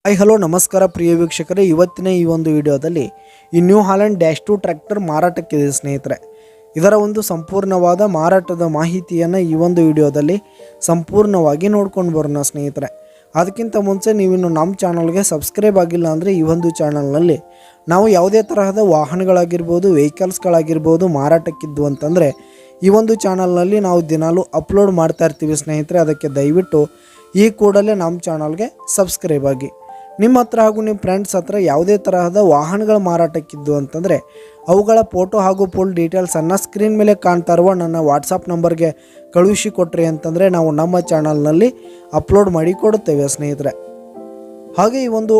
Hello ನಮಸ್ಕಾರ ಪ್ರಿಯ ವೀಕ್ಷಕರೇ, ಇವತ್ತಿನ ಈ ಒಂದು ವಿಡಿಯೋದಲ್ಲಿ ಈ ನ್ಯೂ ಹಾಲೆಂಡ್ -2 ಟ್ರ್ಯಾಕ್ಟರ್ ಮಾರಾಟಕ್ಕಿದೆ ಸ್ನೇಹಿತರೆ. ಇದರ ಒಂದು ಸಂಪೂರ್ಣವಾದ ಮಾರಾಟದ ಮಾಹಿತಿಯನ್ನು ಈ ಒಂದು ವಿಡಿಯೋದಲ್ಲಿ ಸಂಪೂರ್ಣವಾಗಿ ನೋಡ್ಕೊಂಡು ಬರೋಣ ಸ್ನೇಹಿತರೆ. ಅದಕ್ಕಿಂತ ಮುಂಚೆ ನೀವಿನ್ನು ನಮ್ಮ ಚಾನಲ್ಗೆ ಸಬ್ಸ್ಕ್ರೈಬ್ ಆಗಿಲ್ಲ ಅಂದರೆ ಈ ಒಂದು ಚಾನಲ್ನಲ್ಲಿ ನಾವು ಯಾವುದೇ ತರಹದ ವಾಹನಗಳಾಗಿರ್ಬೋದು, ವೆಹಿಕಲ್ಸ್ಗಳಾಗಿರ್ಬೋದು ಮಾರಾಟಕ್ಕಿದ್ದು ಅಂತಂದರೆ ಈ ಒಂದು ಚಾನಲ್ನಲ್ಲಿ ನಾವು ದಿನಾಲೂ ಅಪ್ಲೋಡ್ ಮಾಡ್ತಾ ಇರ್ತೀವಿ ಸ್ನೇಹಿತರೆ. ಅದಕ್ಕೆ ದಯವಿಟ್ಟು ಈ ಕೂಡಲೇ ನಮ್ಮ ಚಾನಲ್ಗೆ ಸಬ್ಸ್ಕ್ರೈಬ್ ಆಗಿ. ನಿಮ್ಮ ಹತ್ರ ಹಾಗೂ ನಿಮ್ಮ ಫ್ರೆಂಡ್ಸ್ ಹತ್ರ ಯಾವುದೇ ತರಹದ ವಾಹನಗಳ ಮಾರಾಟಕ್ಕಿದ್ದು ಅಂತಂದರೆ ಅವುಗಳ ಫೋಟೋ ಹಾಗೂ ಫುಲ್ ಡೀಟೇಲ್ಸನ್ನು ಸ್ಕ್ರೀನ್ ಮೇಲೆ ಕಾಣ್ತಾ ಇರುವ ನನ್ನ ವಾಟ್ಸಪ್ ನಂಬರ್ಗೆ ಕಳುಹಿಸಿ ಕೊಟ್ರಿ ಅಂತಂದರೆ ನಾವು ನಮ್ಮ ಚಾನಲ್ನಲ್ಲಿ ಅಪ್ಲೋಡ್ ಮಾಡಿ ಕೊಡುತ್ತೇವೆ ಸ್ನೇಹಿತರೆ. ಹಾಗೆ ಈ ಒಂದು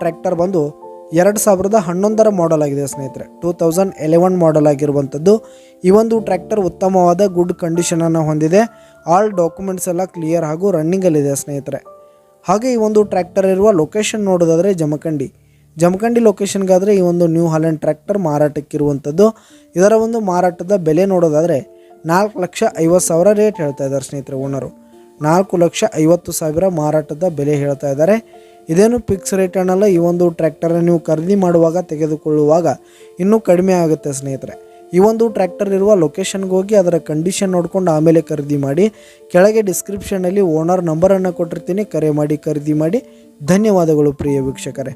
ಟ್ರ್ಯಾಕ್ಟರ್ ಬಂದು 2011 ಮಾಡೆಲ್ ಆಗಿದೆ ಸ್ನೇಹಿತರೆ. 2011 ಮಾಡೆಲ್ ಆಗಿರುವಂಥದ್ದು. ಈ ಒಂದು ಟ್ರ್ಯಾಕ್ಟರ್ ಉತ್ತಮವಾದ ಗುಡ್ ಕಂಡೀಷನನ್ನು ಹೊಂದಿದೆ. ಆಲ್ ಡಾಕ್ಯುಮೆಂಟ್ಸ್ ಎಲ್ಲ ಕ್ಲಿಯರ್ ಹಾಗೂ ರನ್ನಿಂಗಲ್ಲಿದೆ ಸ್ನೇಹಿತರೆ. ಹಾಗೆ ಈ ಒಂದು ಟ್ರ್ಯಾಕ್ಟರ್ ಇರುವ ಲೊಕೇಶನ್ ನೋಡೋದಾದರೆ ಜಮಖಂಡಿ ಲೊಕೇಶನ್ಗಾದರೆ ಈ ಒಂದು ನ್ಯೂ ಹಾಲೆಂಡ್ ಟ್ರ್ಯಾಕ್ಟರ್ ಮಾರಾಟಕ್ಕಿರುವಂಥದ್ದು. ಇದರ ಒಂದು ಮಾರಾಟದ ಬೆಲೆ ನೋಡೋದಾದರೆ 4,50,000 ರೇಟ್ ಹೇಳ್ತಾ ಇದ್ದಾರೆ ಸ್ನೇಹಿತರೆ. ಓನರು 4,50,000 ಮಾರಾಟದ ಬೆಲೆ ಹೇಳ್ತಾ ಇದ್ದಾರೆ. ಇದೇನು ಫಿಕ್ಸ್ ರೇಟ್ ಅನ್ನಲ್ಲ. ಈ ಒಂದು ಟ್ರ್ಯಾಕ್ಟರ್ ನೀವು ಖರೀದಿ ಮಾಡುವಾಗ ತೆಗೆದುಕೊಳ್ಳುವಾಗ ಇನ್ನೂ ಕಡಿಮೆ ಆಗುತ್ತೆ ಸ್ನೇಹಿತರೆ. ಈ ಒಂದು ಟ್ರ್ಯಾಕ್ಟರ್ ಇರುವ ಲೊಕೇಶನ್ಗೆ ಹೋಗಿ ಅದರ ಕಂಡೀಷನ್ ನೋಡ್ಕೊಂಡು ಆಮೇಲೆ ಖರೀದಿ ಮಾಡಿ. ಕೆಳಗೆ ಡಿಸ್ಕ್ರಿಪ್ಷನಲ್ಲಿ ಓನರ್ ನಂಬರನ್ನು ಕೊಟ್ಟಿರ್ತೀನಿ, ಕರೆ ಮಾಡಿ ಖರೀದಿ ಮಾಡಿ. ಧನ್ಯವಾದಗಳು ಪ್ರಿಯ ವೀಕ್ಷಕರೇ.